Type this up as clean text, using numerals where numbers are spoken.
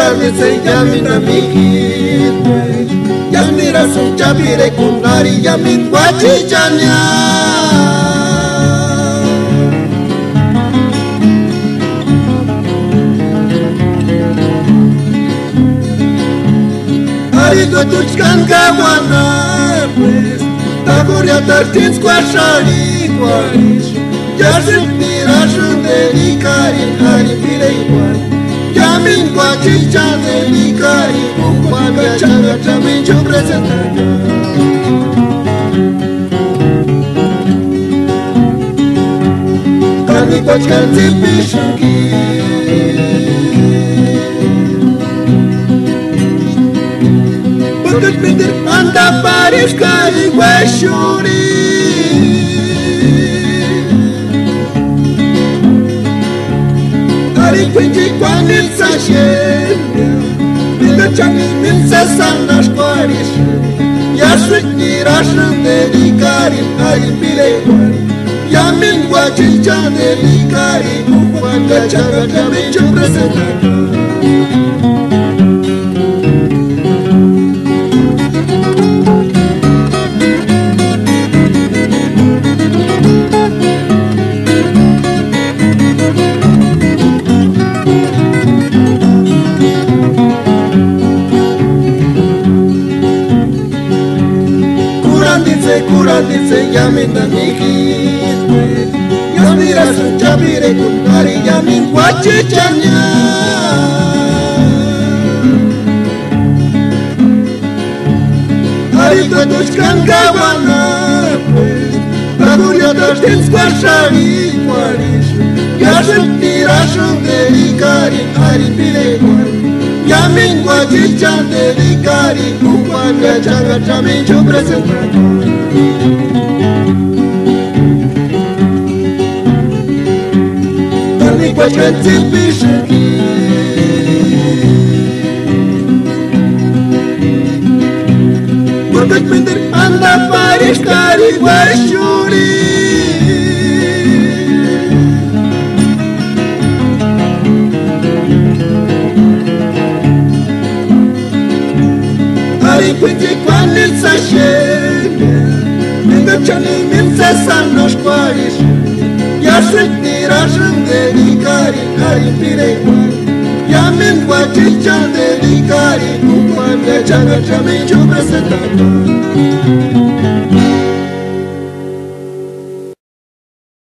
curarle se llamin a mi hit. Ya mira su chapire kunari yamin guachichanya. Arigo tuchkan kawana pues takuria tartins kwashari kwarish. Ya se mira su delicari hari pire igual. Yamin guachicha delicari ukwaga chaga chamin yo presentar. Kani kochkan zipishuki. Bukat pintir anda paris kari washuri. Ari pinti kwanil sashemia. Pinta chami min sasanas paris. Yashrik ni rashun delicari ari pile kwari. Yamin guachicha delicari ukwaga chaga chamin yo presentar. Dice yamin a mi hit. Ya mira su chapire kunari yamin guachichanya. Arigo tuchkan kawana pues takuria tartins kwashari kwarish. Ya se mira su delicari hari pile igual. Yamin guachicha delicari ukwaga chaga chamin yo presentar. Kani kochkan zipishuki. Bukat pintir anda paris kari washuri. Ari pinti kwanil sashemia. Pinta chani min sasanos paris. Yashrik ni rashun delicari hari pire igual. Yamin guachicha delicari ukwaga chaga chamin yo presentar.